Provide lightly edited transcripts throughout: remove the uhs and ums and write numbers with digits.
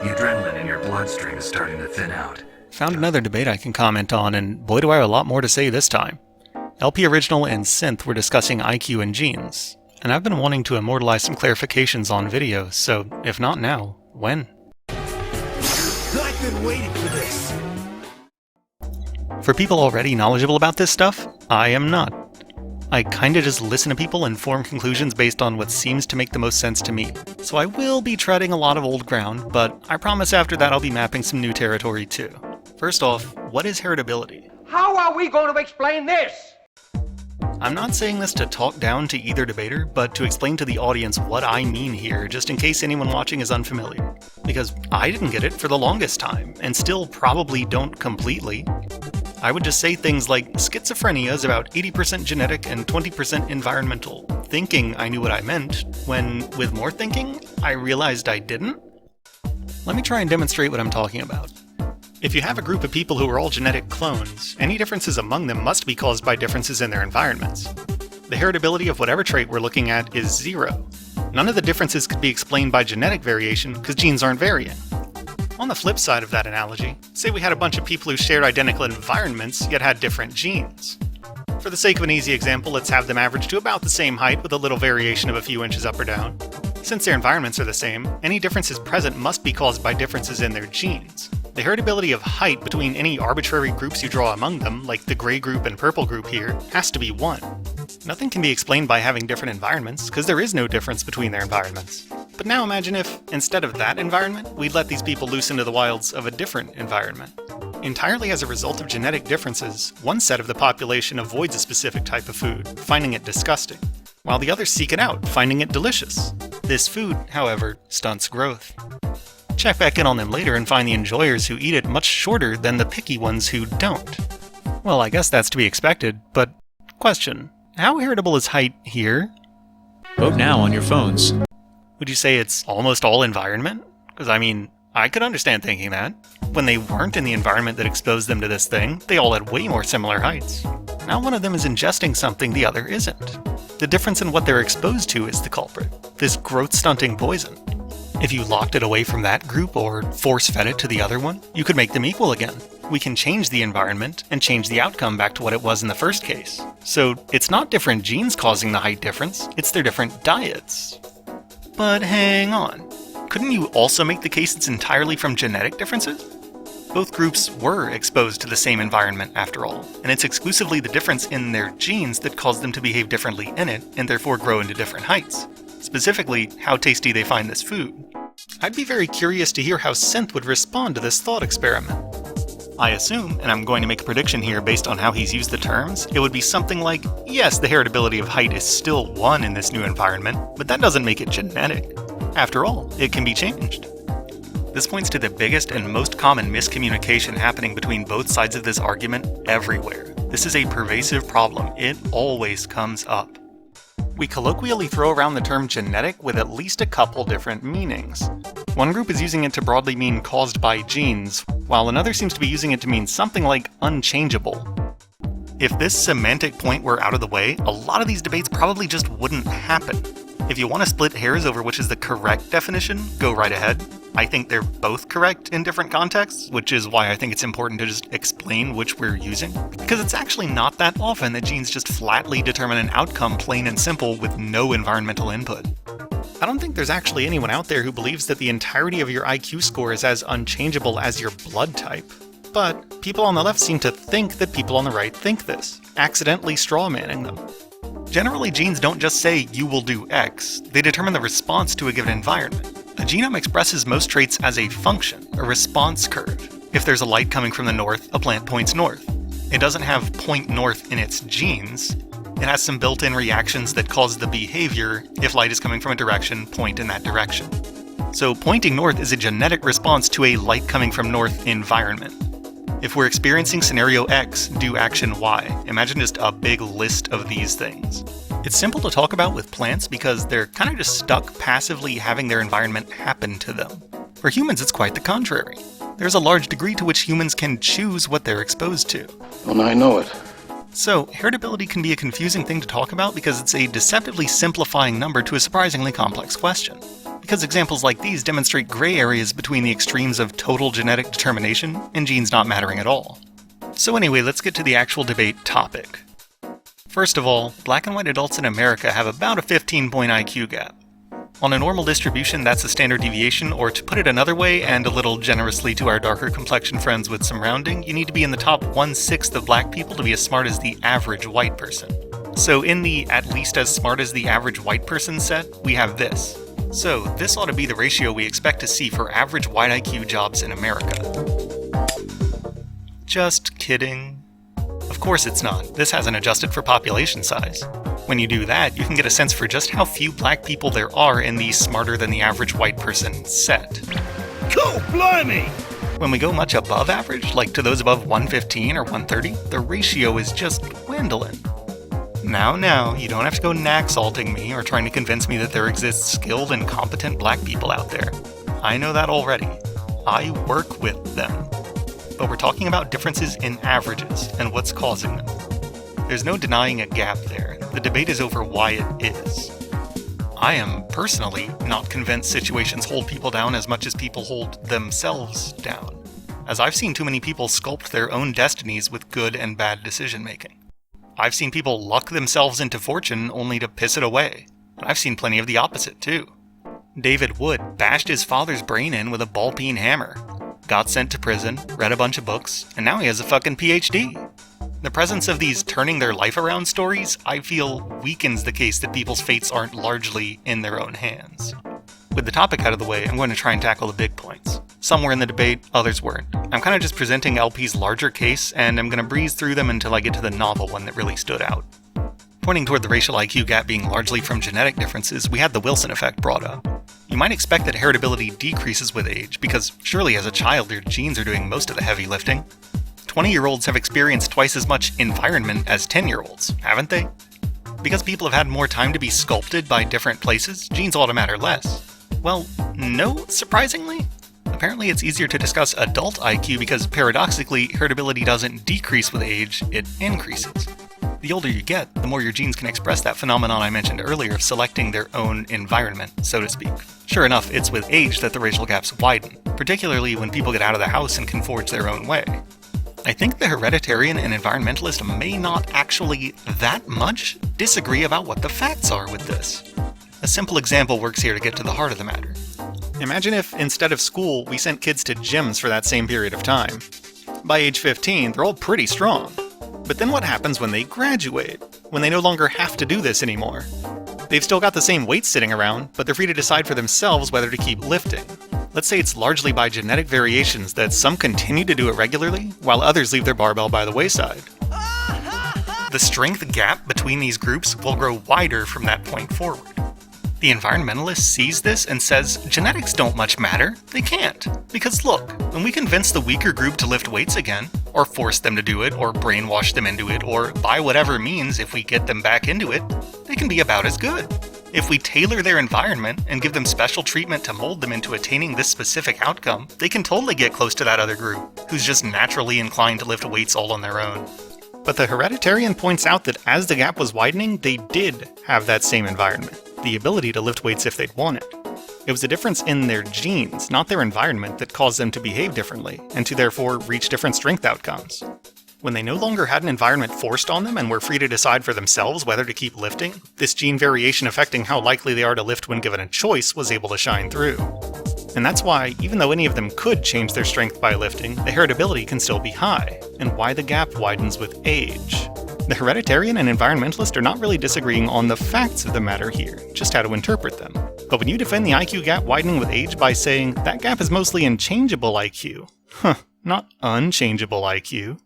The adrenaline in your bloodstream is starting to thin out. Found another debate I can comment on, and boy do I have a lot more to say this time. LP Original and Sinthe were discussing IQ and genes, and I've been wanting to immortalize some clarifications on video, so if not now, when? I've been waiting for this! For people already knowledgeable about this stuff, I am not. I kinda just listen to people and form conclusions based on what seems to make the most sense to me. So I will be treading a lot of old ground, but I promise after that I'll be mapping some new territory too. First off, what is heritability? How are we going to explain this? I'm not saying this to talk down to either debater, but to explain to the audience what I mean here, just in case anyone watching is unfamiliar. Because I didn't get it for the longest time, and still probably don't completely. I would just say things like, schizophrenia is about 80% genetic and 20% environmental, thinking I knew what I meant, when, with more thinking, I realized I didn't. Let me try and demonstrate what I'm talking about. If you have a group of people who are all genetic clones, any differences among them must be caused by differences in their environments. The heritability of whatever trait we're looking at is 0. None of the differences could be explained by genetic variation because genes aren't varying. On the flip side of that analogy, say we had a bunch of people who shared identical environments yet had different genes. For the sake of an easy example, let's have them average to about the same height with a little variation of a few inches up or down. Since their environments are the same, any differences present must be caused by differences in their genes. The heritability of height between any arbitrary groups you draw among them, like the gray group and purple group here, has to be 1. Nothing can be explained by having different environments, because there is no difference between their environments. But now imagine if, instead of that environment, we'd let these people loose into the wilds of a different environment. Entirely as a result of genetic differences, one set of the population avoids a specific type of food, finding it disgusting, while the others seek it out, finding it delicious. This food, however, stunts growth. Check back in on them later and find the enjoyers who eat it much shorter than the picky ones who don't. Well, I guess that's to be expected, but question, how heritable is height here? Vote now on your phones. Would you say it's almost all environment? Because I mean, I could understand thinking that. When they weren't in the environment that exposed them to this thing, they all had way more similar heights. Now one of them is ingesting something the other isn't. The difference in what they're exposed to is the culprit, this growth-stunting poison. If you locked it away from that group or force-fed it to the other one, you could make them equal again. We can change the environment and change the outcome back to what it was in the first case. So it's not different genes causing the height difference, it's their different diets. But hang on. Couldn't you also make the case it's entirely from genetic differences? Both groups were exposed to the same environment after all, and it's exclusively the difference in their genes that caused them to behave differently in it and therefore grow into different heights. Specifically, how tasty they find this food. I'd be very curious to hear how Sinthe would respond to this thought experiment. I assume, and I'm going to make a prediction here based on how he's used the terms, it would be something like, yes, the heritability of height is still 1 in this new environment, but that doesn't make it genetic. After all, it can be changed. This points to the biggest and most common miscommunication happening between both sides of this argument everywhere. This is a pervasive problem. It always comes up. We colloquially throw around the term genetic with at least a couple different meanings. One group is using it to broadly mean caused by genes, while another seems to be using it to mean something like unchangeable. If this semantic point were out of the way, a lot of these debates probably just wouldn't happen. If you want to split hairs over which is the correct definition, go right ahead. I think they're both correct in different contexts, which is why I think it's important to just explain which we're using. Because it's actually not that often that genes just flatly determine an outcome plain and simple with no environmental input. I don't think there's actually anyone out there who believes that the entirety of your IQ score is as unchangeable as your blood type. But people on the left seem to think that people on the right think this, accidentally strawmanning them. Generally, genes don't just say, you will do X, they determine the response to a given environment. A genome expresses most traits as a function, a response curve. If there's a light coming from the north, a plant points north. It doesn't have point north in its genes. It has some built-in reactions that cause the behavior, if light is coming from a direction, point in that direction. So pointing north is a genetic response to a light coming from north environment. If we're experiencing scenario X, do action Y. Imagine just a big list of these things. It's simple to talk about with plants because they're kind of just stuck passively having their environment happen to them. For humans, it's quite the contrary. There's a large degree to which humans can choose what they're exposed to. Well, I know it. So, heritability can be a confusing thing to talk about because it's a deceptively simplifying number to a surprisingly complex question. because examples like these demonstrate gray areas between the extremes of total genetic determination and genes not mattering at all. So anyway, let's get to the actual debate topic. First of all, black and white adults in America have about a 15-point IQ gap. On a normal distribution, that's a standard deviation, or to put it another way, and a little generously to our darker complexion friends with some rounding, you need to be in the top 1/6 of black people to be as smart as the average white person. So in the at least as smart as the average white person set, we have this. So this ought to be the ratio we expect to see for average white IQ jobs in America. Just kidding. Of course it's not. This hasn't adjusted for population size. When you do that, you can get a sense for just how few black people there are in the smarter than the average white person set. Cool, blimey! When we go much above average, like to those above 115 or 130, the ratio is just dwindling. Now, you don't have to go knack-salting me or trying to convince me that there exists skilled and competent black people out there. I know that already. I work with them. But we're talking about differences in averages and what's causing them. There's no denying a gap there. The debate is over why it is. I am personally not convinced situations hold people down as much as people hold themselves down, as I've seen too many people sculpt their own destinies with good and bad decision making. I've seen people luck themselves into fortune only to piss it away, and I've seen plenty of the opposite too. David Wood bashed his father's brain in with a ball-peen hammer, got sent to prison, read a bunch of books, and now he has a fucking PhD. The presence of these turning their life around stories, I feel, weakens the case that people's fates aren't largely in their own hands. With the topic out of the way, I'm going to try and tackle the big points. Some were in the debate, others weren't. I'm kind of just presenting LP's larger case, and I'm going to breeze through them until I get to the novel one that really stood out. Pointing toward the racial IQ gap being largely from genetic differences, we had the Wilson effect brought up. You might expect that heritability decreases with age, because surely as a child your genes are doing most of the heavy lifting. 20-year-olds have experienced twice as much environment as 10-year-olds, haven't they? Because people have had more time to be sculpted by different places, genes ought to matter less. Well, no, surprisingly. Apparently it's easier to discuss adult IQ because paradoxically, heritability doesn't decrease with age, it increases. The older you get, the more your genes can express that phenomenon I mentioned earlier of selecting their own environment, so to speak. Sure enough, it's with age that the racial gaps widen, particularly when people get out of the house and can forge their own way. I think the hereditarian and environmentalist may not actually that much disagree about what the facts are with this. A simple example works here to get to the heart of the matter. Imagine if, instead of school, we sent kids to gyms for that same period of time. By age 15, they're all pretty strong. But then what happens when they graduate? When they no longer have to do this anymore? They've still got the same weights sitting around, but they're free to decide for themselves whether to keep lifting. Let's say it's largely by genetic variations that some continue to do it regularly, while others leave their barbell by the wayside. The strength gap between these groups will grow wider from that point forward. The environmentalist sees this and says, genetics don't much matter. They can't. Because look, when we convince the weaker group to lift weights again, or force them to do it, or brainwash them into it, or by whatever means if we get them back into it, they can be about as good. If we tailor their environment and give them special treatment to mold them into attaining this specific outcome, they can totally get close to that other group, who's just naturally inclined to lift weights all on their own. But the hereditarian points out that as the gap was widening, they did have that same environment, the ability to lift weights if they'd want it. It was a difference in their genes, not their environment, that caused them to behave differently, and to therefore reach different strength outcomes. When they no longer had an environment forced on them and were free to decide for themselves whether to keep lifting, this gene variation affecting how likely they are to lift when given a choice was able to shine through. And that's why, even though any of them could change their strength by lifting, the heritability can still be high, and why the gap widens with age. The hereditarian and environmentalist are not really disagreeing on the facts of the matter here, just how to interpret them. But when you defend the IQ gap widening with age by saying that gap is mostly in changeable IQ, not unchangeable IQ,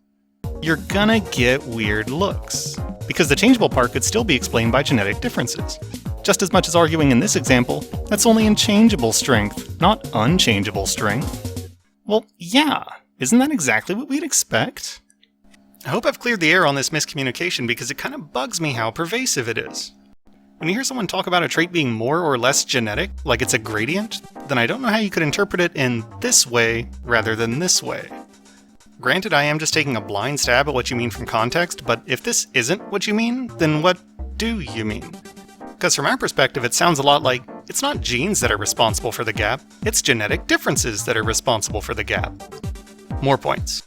you're gonna get weird looks. Because the changeable part could still be explained by genetic differences. Just as much as arguing in this example, that's only in changeable strength, not unchangeable strength. Well, yeah, isn't that exactly what we'd expect? I hope I've cleared the air on this miscommunication because it kind of bugs me how pervasive it is. When you hear someone talk about a trait being more or less genetic, like it's a gradient, then I don't know how you could interpret it in this way rather than this way. Granted, I am just taking a blind stab at what you mean from context, but if this isn't what you mean, then what do you mean? Because from our perspective, it sounds a lot like, It's not genes that are responsible for the gap, it's genetic differences that are responsible for the gap. More points.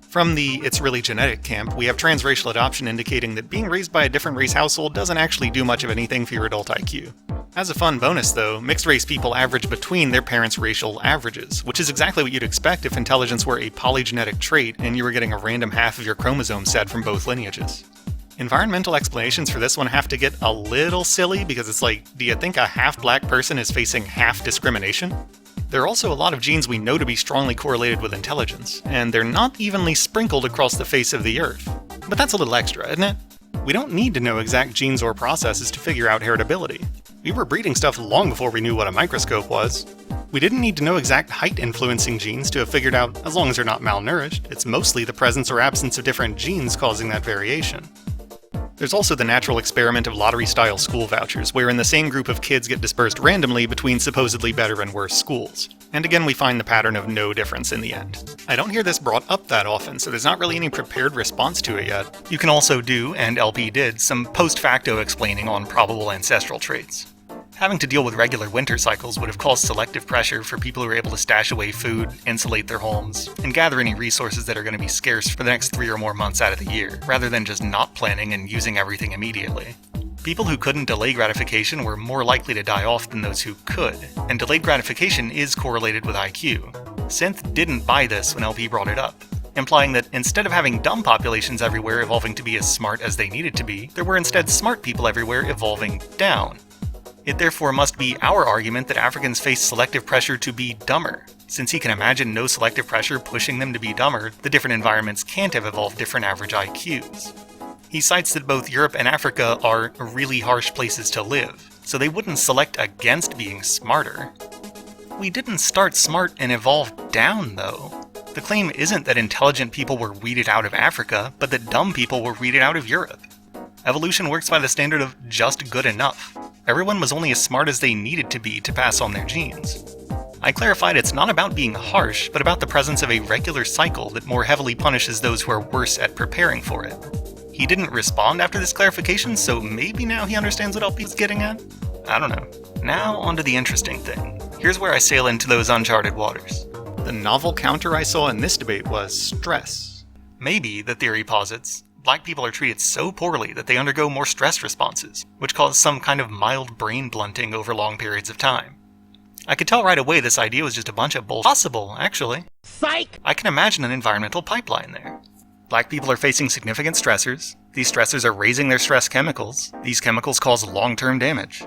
From the "it's really genetic" camp, we have transracial adoption indicating that being raised by a different race household doesn't actually do much of anything for your adult IQ. As a fun bonus though, mixed race people average between their parents' racial averages, which is exactly what you'd expect if intelligence were a polygenetic trait and you were getting a random half of your chromosome set from both lineages. Environmental explanations for this one have to get a little silly because it's like, do you think a half-black person is facing half discrimination? There are also a lot of genes we know to be strongly correlated with intelligence, and they're not evenly sprinkled across the face of the Earth. But that's a little extra, isn't it? We don't need to know exact genes or processes to figure out heritability. We were breeding stuff long before we knew what a microscope was. We didn't need to know exact height-influencing genes to have figured out, as long as they're not malnourished, it's mostly the presence or absence of different genes causing that variation. There's also the natural experiment of lottery-style school vouchers, wherein the same group of kids get dispersed randomly between supposedly better and worse schools. And again, we find the pattern of no difference in the end. I don't hear this brought up that often, so there's not really any prepared response to it yet. You can also do, and LP did, some post-facto explaining on probable ancestral traits. Having to deal with regular winter cycles would have caused selective pressure for people who are able to stash away food, insulate their homes, and gather any resources that are going to be scarce for the next 3 or more months out of the year, rather than just not planning and using everything immediately. People who couldn't delay gratification were more likely to die off than those who could, and delayed gratification is correlated with IQ. Sinthe didn't buy this when LP brought it up, implying that instead of having dumb populations everywhere evolving to be as smart as they needed to be, there were instead smart people everywhere evolving down. It therefore must be our argument that Africans face selective pressure to be dumber. Since he can imagine no selective pressure pushing them to be dumber, the different environments can't have evolved different average IQs. He cites that both Europe and Africa are really harsh places to live, so they wouldn't select against being smarter. We didn't start smart and evolve down, though. The claim isn't that intelligent people were weeded out of Africa, but that dumb people were weeded out of Europe. Evolution works by the standard of just good enough. Everyone was only as smart as they needed to be to pass on their genes. I clarified it's not about being harsh, but about the presence of a regular cycle that more heavily punishes those who are worse at preparing for it. He didn't respond after this clarification, so maybe now he understands what LP is getting at? I don't know. Now onto the interesting thing. Here's where I sail into those uncharted waters. The novel counter I saw in this debate was stress. Maybe, the theory posits, Black people are treated so poorly that they undergo more stress responses, which cause some kind of mild brain blunting over long periods of time. I could tell right away this idea was just a bunch of bullshit. Possible, actually. Psych! I can imagine an environmental pipeline there. Black people are facing significant stressors. These stressors are raising their stress chemicals. These chemicals cause long-term damage.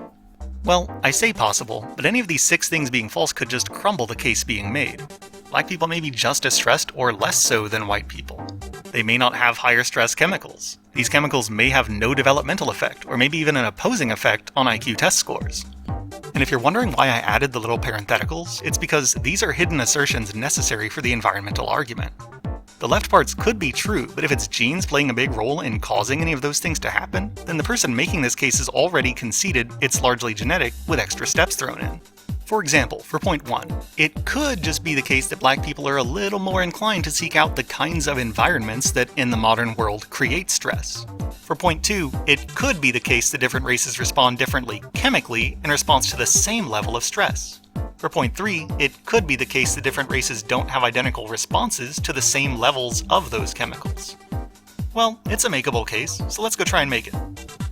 Well, I say possible, but any of these 6 things being false could just crumble the case being made. Black people may be just as stressed or less so than white people. They may not have higher stress chemicals. These chemicals may have no developmental effect, or maybe even an opposing effect on IQ test scores. And if you're wondering why I added the little parentheticals, it's because these are hidden assertions necessary for the environmental argument. The left parts could be true, but if it's genes playing a big role in causing any of those things to happen, then the person making this case has already conceded it's largely genetic with extra steps thrown in. For example, for point 1, it could just be the case that Black people are a little more inclined to seek out the kinds of environments that in the modern world create stress. For point 2, it could be the case that different races respond differently chemically in response to the same level of stress. For point 3, it could be the case that different races don't have identical responses to the same levels of those chemicals. Well, it's a makeable case, so let's go try and make it.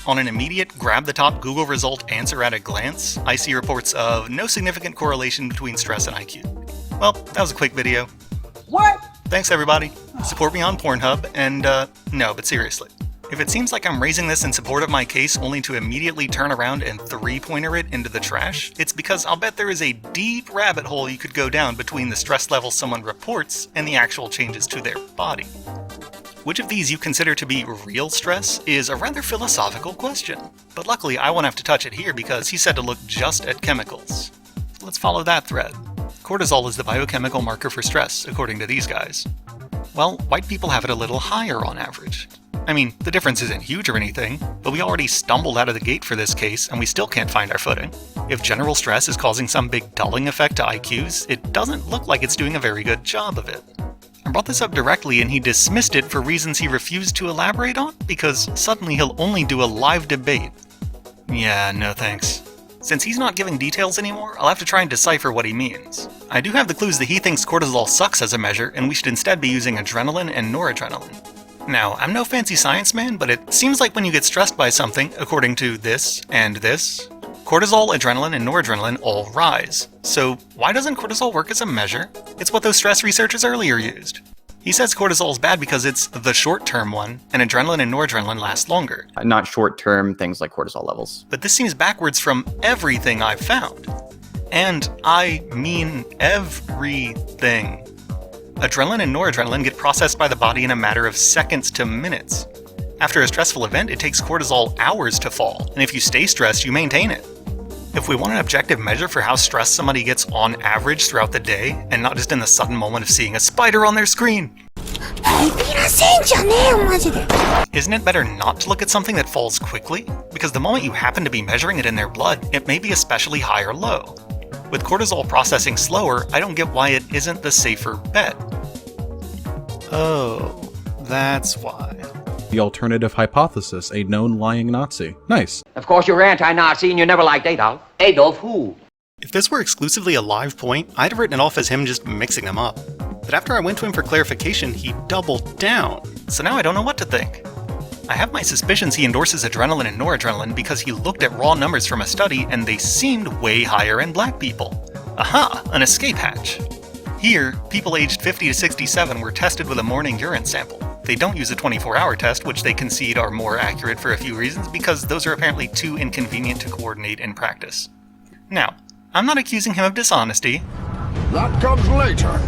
On an immediate grab-the-top Google result answer at a glance, I see reports of no significant correlation between stress and IQ. Well, that was a quick video. What? Thanks everybody. Support me on Pornhub, and no, but seriously. If it seems like I'm raising this in support of my case only to immediately turn around and 3-pointer it into the trash, it's because I'll bet there is a deep rabbit hole you could go down between the stress level someone reports and the actual changes to their body. Which of these you consider to be real stress is a rather philosophical question, but luckily I won't have to touch it here because he said to look just at chemicals. Let's follow that thread. Cortisol is the biochemical marker for stress, according to these guys. Well, white people have it a little higher on average. I mean, the difference isn't huge or anything, but we already stumbled out of the gate for this case and we still can't find our footing. If general stress is causing some big dulling effect to IQs, it doesn't look like it's doing a very good job of it. I brought this up directly and he dismissed it for reasons he refused to elaborate on, because suddenly he'll only do a live debate. Yeah, no thanks. Since he's not giving details anymore, I'll have to try and decipher what he means. I do have the clues that he thinks cortisol sucks as a measure, and we should instead be using adrenaline and noradrenaline. Now, I'm no fancy science man, but it seems like when you get stressed by something, according to this and this, cortisol, adrenaline, and noradrenaline all rise. So why doesn't cortisol work as a measure? It's what those stress researchers earlier used. He says cortisol is bad because it's the short-term one, and adrenaline and noradrenaline last longer. Not short-term things like cortisol levels. But this seems backwards from everything I've found. And I mean everything. Adrenaline and noradrenaline get processed by the body in a matter of seconds to minutes. After a stressful event, it takes cortisol hours to fall, and if you stay stressed, you maintain it. If we want an objective measure for how stressed somebody gets on average throughout the day, and not just in the sudden moment of seeing a spider on their screen, isn't it better not to look at something that falls quickly? Because the moment you happen to be measuring it in their blood, it may be especially high or low. With cortisol processing slower, I don't get why it isn't the safer bet. Oh, that's why. The alternative hypothesis, a known lying Nazi. Nice. Of course, you're anti-Nazi and you never liked Adolf. Adolf who? If this were exclusively a live point, I'd have written it off as him just mixing them up. But after I went to him for clarification, he doubled down. So now I don't know what to think. I have my suspicions he endorses adrenaline and noradrenaline because he looked at raw numbers from a study and they seemed way higher in black people. Aha! An escape hatch. Here, people aged 50 to 67 were tested with a morning urine sample. They don't use a 24-hour test, which they concede are more accurate for a few reasons, because those are apparently too inconvenient to coordinate in practice. Now, I'm not accusing him of dishonesty. That comes later.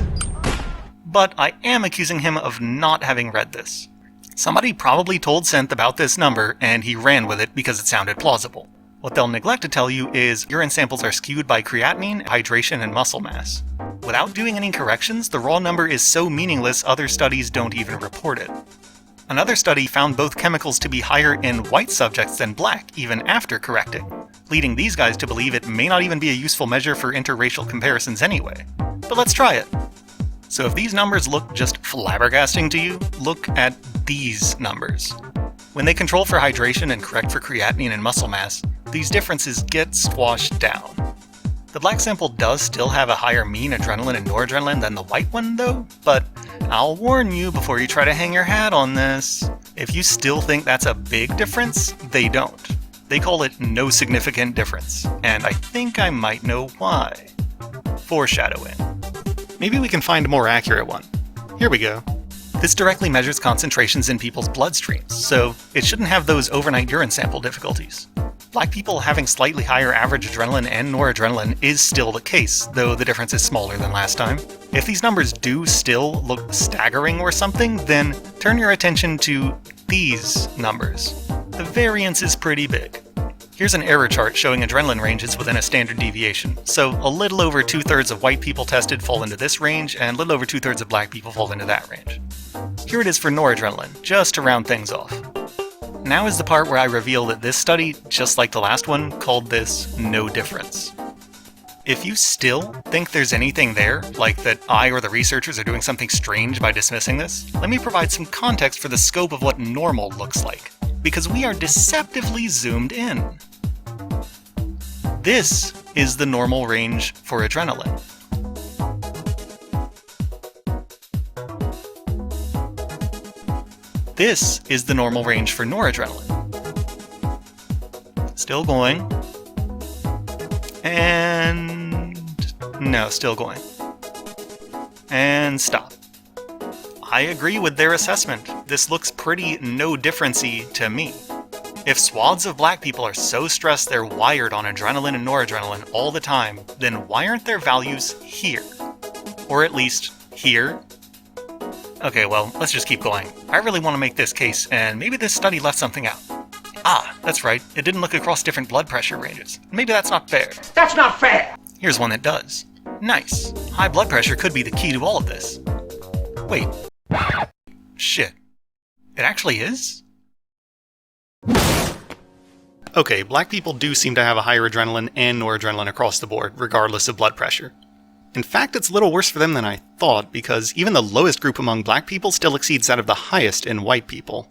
But I am accusing him of not having read this. Somebody probably told Sinthe about this number, and he ran with it because it sounded plausible. What they'll neglect to tell you is urine samples are skewed by creatinine, hydration, and muscle mass. Without doing any corrections, the raw number is so meaningless other studies don't even report it. Another study found both chemicals to be higher in white subjects than black, even after correcting, leading these guys to believe it may not even be a useful measure for interracial comparisons anyway. But let's try it. So if these numbers look just flabbergasting to you, look at these numbers. When they control for hydration and correct for creatinine and muscle mass, these differences get squashed down. The black sample does still have a higher mean adrenaline and noradrenaline than the white one though, but I'll warn you before you try to hang your hat on this. If you still think that's a big difference, they don't. They call it no significant difference, and I think I might know why. Foreshadowing. Maybe we can find a more accurate one. Here we go. This directly measures concentrations in people's bloodstreams, so it shouldn't have those overnight urine sample difficulties. Black people having slightly higher average adrenaline and noradrenaline is still the case, though the difference is smaller than last time. If these numbers do still look staggering or something, then turn your attention to these numbers. The variance is pretty big. Here's an error chart showing adrenaline ranges within a standard deviation, so a little over 2/3 of white people tested fall into this range, and a little over 2/3 of black people fall into that range. Here it is for noradrenaline, just to round things off. Now is the part where I reveal that this study, just like the last one, called this no difference. If you still think there's anything there, like that I or the researchers are doing something strange by dismissing this, let me provide some context for the scope of what normal looks like, because we are deceptively zoomed in. This is the normal range for adrenaline. This is the normal range for noradrenaline. Still going. And no, still going. And stop. I agree with their assessment. This looks pretty no difference-y to me. If swaths of black people are so stressed they're wired on adrenaline and noradrenaline all the time, then why aren't their values here? Or at least here? Okay, well, let's just keep going. I really want to make this case, and maybe this study left something out. Ah, that's right, it didn't look across different blood pressure ranges. Maybe that's not fair. That's not fair! Here's one that does. Nice. High blood pressure could be the key to all of this. Wait. Shit. It actually is? Okay, black people do seem to have a higher adrenaline and noradrenaline across the board, regardless of blood pressure. In fact, it's a little worse for them than I thought, because even the lowest group among black people still exceeds that of the highest in white people.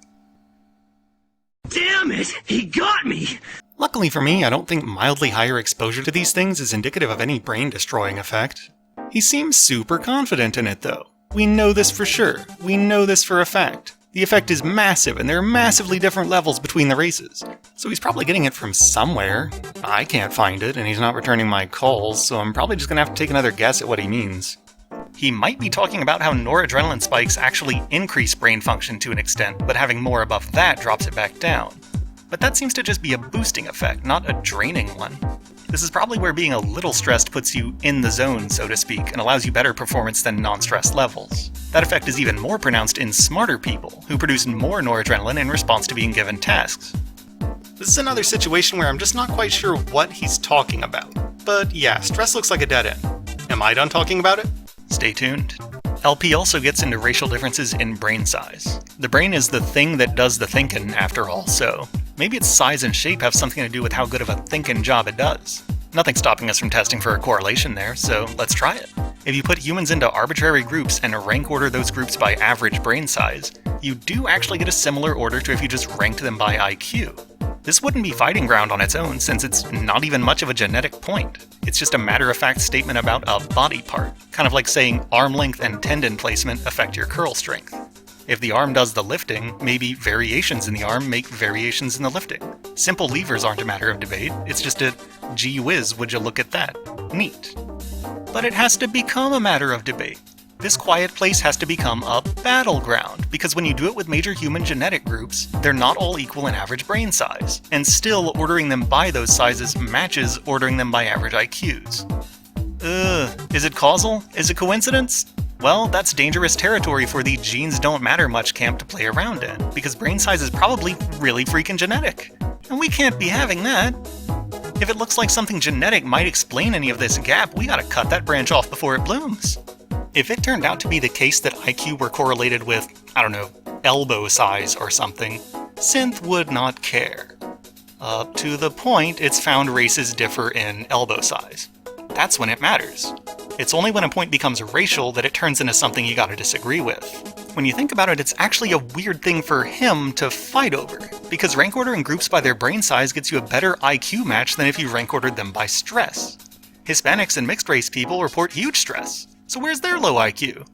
Damn it! He got me! Luckily for me, I don't think mildly higher exposure to these things is indicative of any brain-destroying effect. He seems super confident in it, though. We know this for sure. We know this for a fact. The effect is massive, and there are massively different levels between the races. So he's probably getting it from somewhere. I can't find it, and he's not returning my calls, so I'm probably just gonna have to take another guess at what he means. He might be talking about how noradrenaline spikes actually increase brain function to an extent, but having more above that drops it back down. But that seems to just be a boosting effect, not a draining one. This is probably where being a little stressed puts you in the zone, so to speak, and allows you better performance than non-stress levels. That effect is even more pronounced in smarter people, who produce more noradrenaline in response to being given tasks. This is another situation where I'm just not quite sure what he's talking about. But yeah, stress looks like a dead end. Am I done talking about it? Stay tuned. LP also gets into racial differences in brain size. The brain is the thing that does the thinking, after all, so maybe its size and shape have something to do with how good of a thinking job it does. Nothing's stopping us from testing for a correlation there, so let's try it. If you put humans into arbitrary groups and rank order those groups by average brain size, you do actually get a similar order to if you just ranked them by IQ. This wouldn't be fighting ground on its own, since it's not even much of a genetic point. It's just a matter-of-fact statement about a body part, kind of like saying arm length and tendon placement affect your curl strength. If the arm does the lifting, maybe variations in the arm make variations in the lifting. Simple levers aren't a matter of debate, it's just a gee whiz, would you look at that? Neat. But it has to become a matter of debate. This quiet place has to become a battleground, because when you do it with major human genetic groups, they're not all equal in average brain size, and still ordering them by those sizes matches ordering them by average IQs. Is it causal? Is it coincidence? Well, that's dangerous territory for the genes don't matter much camp to play around in, because brain size is probably really freaking genetic. And we can't be having that. If it looks like something genetic might explain any of this gap, we gotta cut that branch off before it blooms. If it turned out to be the case that IQ were correlated with, I don't know, elbow size or something, Sinthe would not care. Up to the point it's found races differ in elbow size. That's when it matters. It's only when a point becomes racial that it turns into something you gotta disagree with. When you think about it, it's actually a weird thing for him to fight over, because rank ordering groups by their brain size gets you a better IQ match than if you rank ordered them by stress. Hispanics and mixed race people report huge stress. So where's their low IQ?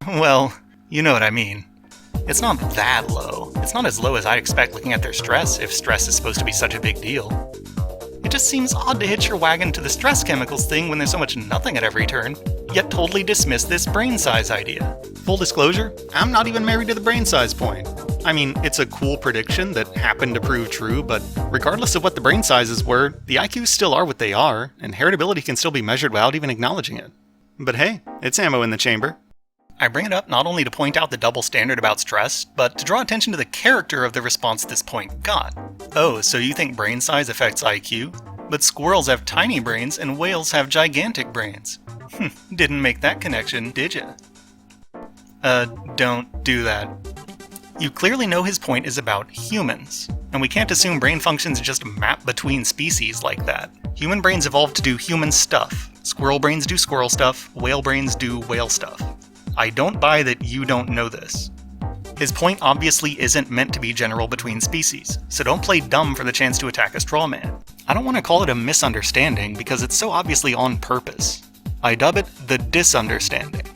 Well, you know what I mean. It's not that low. It's not as low as I'd expect looking at their stress, if stress is supposed to be such a big deal. It just seems odd to hitch your wagon to the stress chemicals thing when there's so much nothing at every turn, yet totally dismiss this brain size idea. Full disclosure, I'm not even married to the brain size point. I mean, it's a cool prediction that happened to prove true, but regardless of what the brain sizes were, the IQs still are what they are, and heritability can still be measured without even acknowledging it. But hey, it's ammo in the chamber. I bring it up not only to point out the double standard about stress, but to draw attention to the character of the response this point got. Oh, so you think brain size affects IQ? But squirrels have tiny brains and whales have gigantic brains. Didn't make that connection, did ya? Don't do that. You clearly know his point is about humans, and we can't assume brain functions just map between species like that. Human brains evolved to do human stuff. Squirrel brains do squirrel stuff, whale brains do whale stuff. I don't buy that you don't know this. His point obviously isn't meant to be general between species, so don't play dumb for the chance to attack a straw man. I don't want to call it a misunderstanding because it's so obviously on purpose. I dub it the disunderstanding.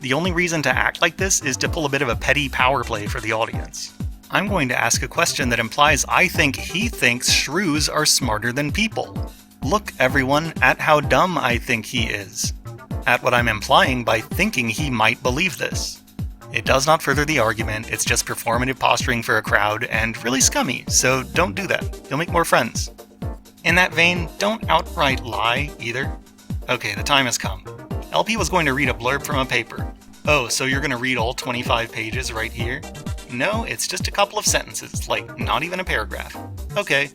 The only reason to act like this is to pull a bit of a petty power play for the audience. I'm going to ask a question that implies I think he thinks shrews are smarter than people. Look, everyone, at how dumb I think he is. At what I'm implying by thinking he might believe this. It does not further the argument, it's just performative posturing for a crowd, and really scummy, so don't do that. You'll make more friends. In that vein, don't outright lie, either. Okay, the time has come. LP was going to read a blurb from a paper. Oh, so you're going to read all 25 pages right here? No, it's just a couple of sentences, like not even a paragraph. Okay,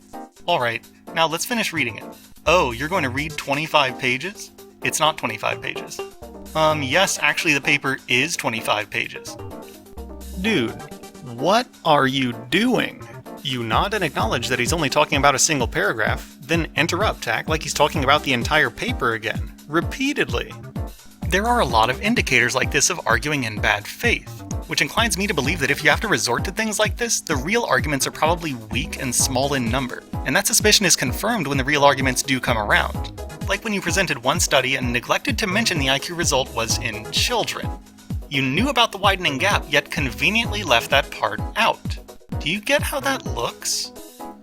alright, now let's finish reading it. Oh, you're going to read 25 pages? It's not 25 pages. Yes, actually the paper is 25 pages. Dude, what are you doing? You nod and acknowledge that he's only talking about a single paragraph, then interrupt to act like he's talking about the entire paper again, repeatedly. There are a lot of indicators like this of arguing in bad faith. which inclines me to believe that if you have to resort to things like this, the real arguments are probably weak and small in number, and that suspicion is confirmed when the real arguments do come around. Like when you presented one study and neglected to mention the IQ result was in children. You knew about the widening gap, yet conveniently left that part out. Do you get how that looks?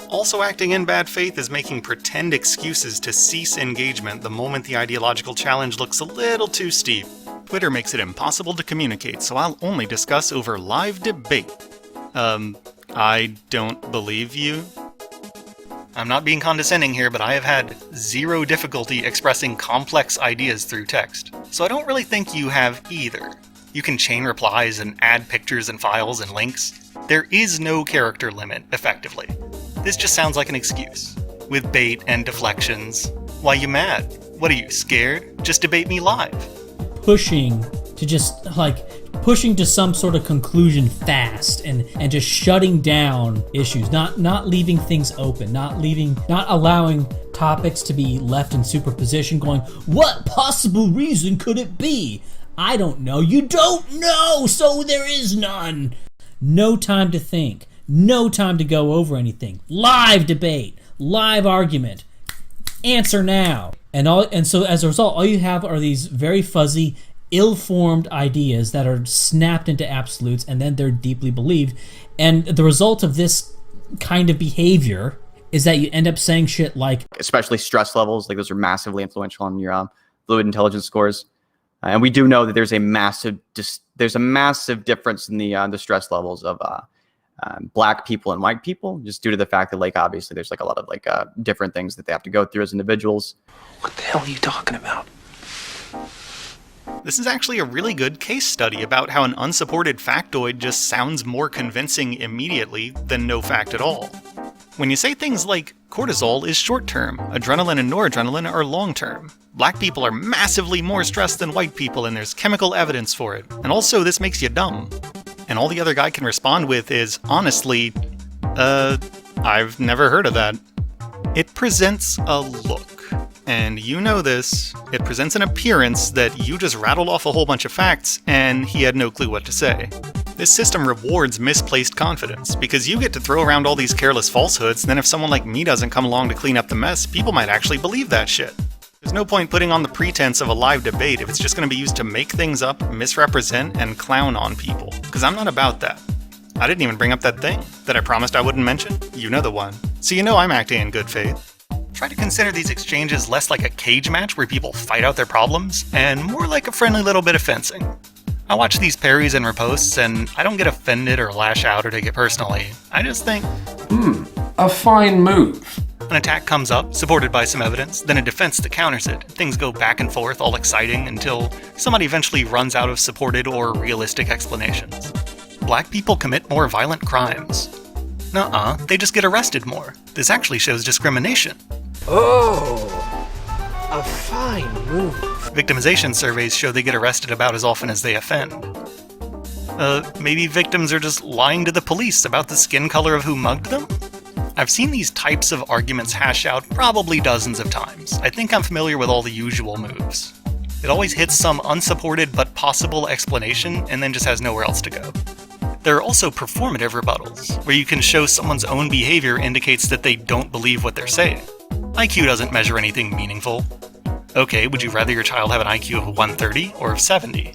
Also acting in bad faith is making pretend excuses to cease engagement the moment the ideological challenge looks a little too steep. Twitter makes it impossible to communicate, so I'll only discuss over live debate. I don't believe you. I'm not being condescending here, but I have had zero difficulty expressing complex ideas through text, so I don't really think you have either. You can chain replies and add pictures and files and links. There is no character limit, effectively. This just sounds like an excuse. With bait and deflections. Why you mad? What are you, scared? Just debate me live. Pushing to some sort of conclusion fast and just shutting down issues, not leaving things open, not allowing topics to be left in superposition, going, what possible reason could it be? I don't know. You don't know, so there is none. No time to think. No time to go over anything. Live debate. Live argument. Answer now. And so as a result, all you have are these very fuzzy, ill-formed ideas that are snapped into absolutes, and then they're deeply believed. And the result of this kind of behavior is that you end up saying shit like... Especially stress levels, like those are massively influential on your fluid intelligence scores. And we do know that there's a massive difference in the stress levels of Black people and white people, just due to the fact that, like, obviously there's like a lot of like different things that they have to go through as individuals. What the hell are you talking about? This is actually a really good case study about how an unsupported factoid just sounds more convincing immediately than no fact at all. When you say things like, cortisol is short-term, adrenaline and noradrenaline are long-term, Black people are massively more stressed than white people and there's chemical evidence for it, and also this makes you dumb. And all the other guy can respond with is, honestly, I've never heard of that. It presents a look. And you know this, it presents an appearance that you just rattled off a whole bunch of facts and he had no clue what to say. This system rewards misplaced confidence, because you get to throw around all these careless falsehoods, and then if someone like me doesn't come along to clean up the mess, people might actually believe that shit. There's no point putting on the pretense of a live debate if it's just going to be used to make things up, misrepresent, and clown on people, because I'm not about that. I didn't even bring up that thing that I promised I wouldn't mention. You know the one. So you know I'm acting in good faith. Try to consider these exchanges less like a cage match where people fight out their problems, and more like a friendly little bit of fencing. I watch these parries and riposts, and I don't get offended or lash out or take it personally. I just think, A fine move. an attack comes up, supported by some evidence, then a defense that counters it. Things go back and forth, all exciting, until somebody eventually runs out of supported or realistic explanations. Black people commit more violent crimes. Nuh-uh, they just get arrested more. This actually shows discrimination. Oh, a fine move. Victimization surveys show they get arrested about as often as they offend. Maybe victims are just lying to the police about the skin color of who mugged them? I've seen these types of arguments hash out probably dozens of times. I think I'm familiar with all the usual moves. It always hits some unsupported but possible explanation and then just has nowhere else to go. There are also performative rebuttals, where you can show someone's own behavior indicates that they don't believe what they're saying. IQ doesn't measure anything meaningful. Okay, would you rather your child have an IQ of 130 or of 70?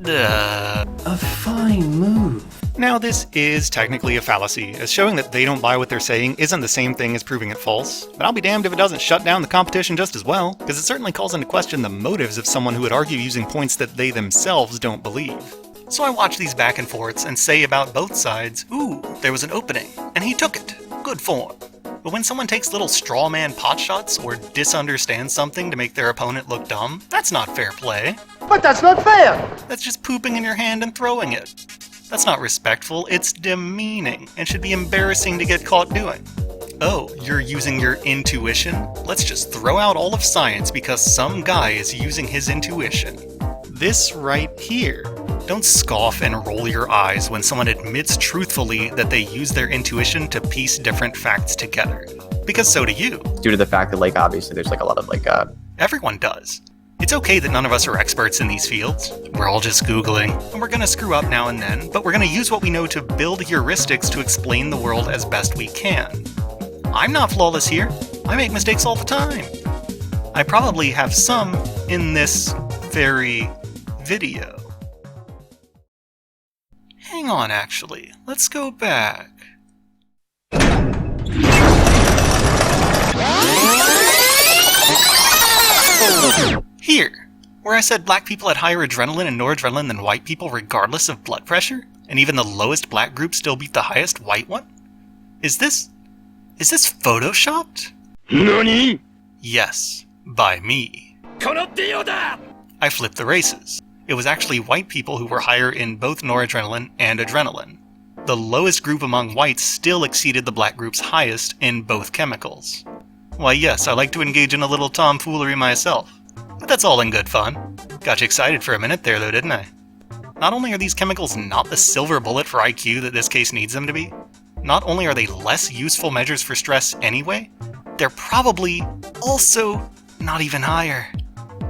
A fine move. Now this is technically a fallacy, as showing that they don't buy what they're saying isn't the same thing as proving it false, but I'll be damned if it doesn't shut down the competition just as well, because it certainly calls into question the motives of someone who would argue using points that they themselves don't believe. So I watch these back and forths and say about both sides, ooh, there was an opening, and he took it. Good form. But when someone takes little straw man potshots or misunderstands something to make their opponent look dumb, that's not fair play. But that's not fair! That's just pooping in your hand and throwing it. That's not respectful, it's demeaning, and should be embarrassing to get caught doing. Oh, you're using your intuition? Let's just throw out all of science because some guy is using his intuition. This right here. Don't scoff and roll your eyes when someone admits truthfully that they use their intuition to piece different facts together. Because so do you. Due to the fact that, like, obviously there's like a lot of like Everyone does. It's It's okay that none of us are experts in these fields. We're all just Googling, and we're gonna screw up now and then, but we're gonna use what we know to build heuristics to explain the world as best we can. I'm not flawless here. I make mistakes all the time. I probably have some in this very video. Hang on, actually. Let's go back. Here, where I said black people had higher adrenaline and noradrenaline than white people regardless of blood pressure, and even the lowest black group still beat the highest white one? Is this photoshopped? NANI?! Yes, by me. I flipped the races. It was actually white people who were higher in both noradrenaline and adrenaline. The lowest group among whites still exceeded the black group's highest in both chemicals. Why yes, I like to engage in a little tomfoolery myself. But that's all in good fun. Got you excited for a minute there though, didn't I? Not only are these chemicals not the silver bullet for IQ that this case needs them to be, not only are they less useful measures for stress anyway, they're probably also not even higher.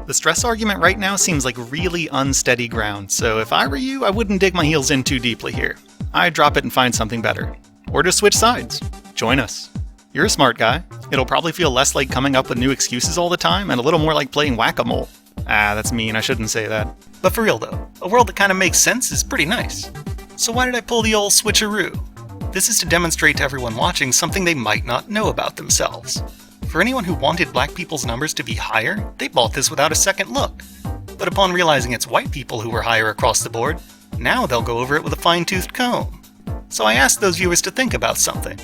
The stress argument right now seems like really unsteady ground, so if I were you, I wouldn't dig my heels in too deeply here. I'd drop it and find something better. Or just switch sides. Join us. You're a smart guy. It'll probably feel less like coming up with new excuses all the time and a little more like playing whack-a-mole. Ah, that's mean, I shouldn't say that. But for real though, a world that kind of makes sense is pretty nice. So why did I pull the old switcheroo? This is to demonstrate to everyone watching something they might not know about themselves. For anyone who wanted black people's numbers to be higher, they bought this without a second look. But upon realizing it's white people who were higher across the board, now they'll go over it with a fine-toothed comb. So I asked those viewers to think about something.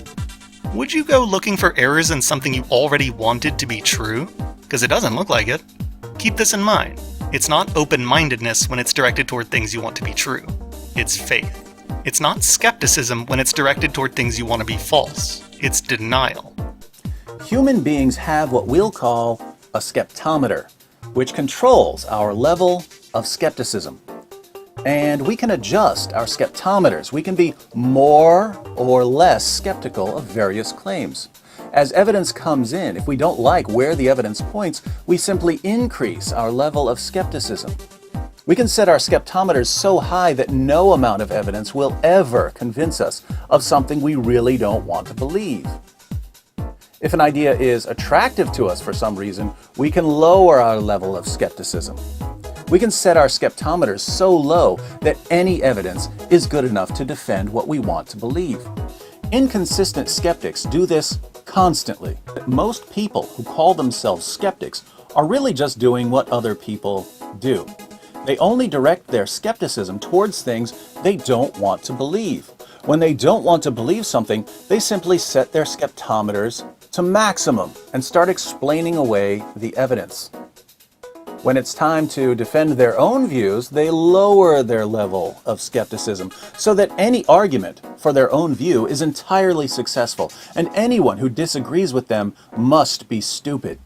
Would you go looking for errors in something you already wanted to be true? Because it doesn't look like it. Keep this in mind. It's not open-mindedness when it's directed toward things you want to be true. It's faith. It's not skepticism when it's directed toward things you want to be false. It's denial. Human beings have what we'll call a skeptometer, which controls our level of skepticism. And we can adjust our skeptometers. We can be more or less skeptical of various claims. As evidence comes in, if we don't like where the evidence points, we simply increase our level of skepticism. We can set our skeptometers so high that no amount of evidence will ever convince us of something we really don't want to believe. If an idea is attractive to us for some reason, we can lower our level of skepticism. We can set our skeptometers so low that any evidence is good enough to defend what we want to believe. Inconsistent skeptics do this constantly. Most people who call themselves skeptics are really just doing what other people do. They only direct their skepticism towards things they don't want to believe. When they don't want to believe something, they simply set their skeptometers to maximum and start explaining away the evidence. When it's time to defend their own views, they lower their level of skepticism so that any argument for their own view is entirely successful, and anyone who disagrees with them must be stupid.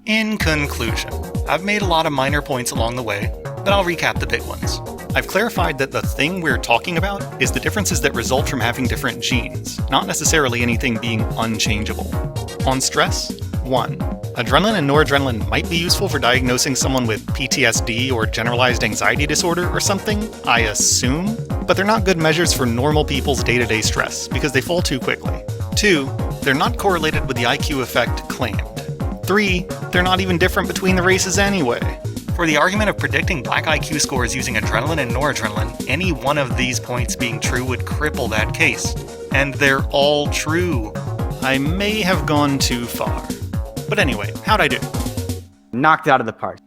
In conclusion, I've made a lot of minor points along the way, but I'll recap the big ones. I've clarified that the thing we're talking about is the differences that result from having different genes, not necessarily anything being unchangeable. On stress, 1. Adrenaline and noradrenaline might be useful for diagnosing someone with PTSD or generalized anxiety disorder or something, I assume, but they're not good measures for normal people's day-to-day stress because they fall too quickly. 2. They're not correlated with the IQ effect claimed. 3. They're not even different between the races anyway. For the argument of predicting black IQ scores using adrenaline and noradrenaline, any one of these points being true would cripple that case. And they're all true. I may have gone too far. But anyway, how'd I do? Knocked out of the park.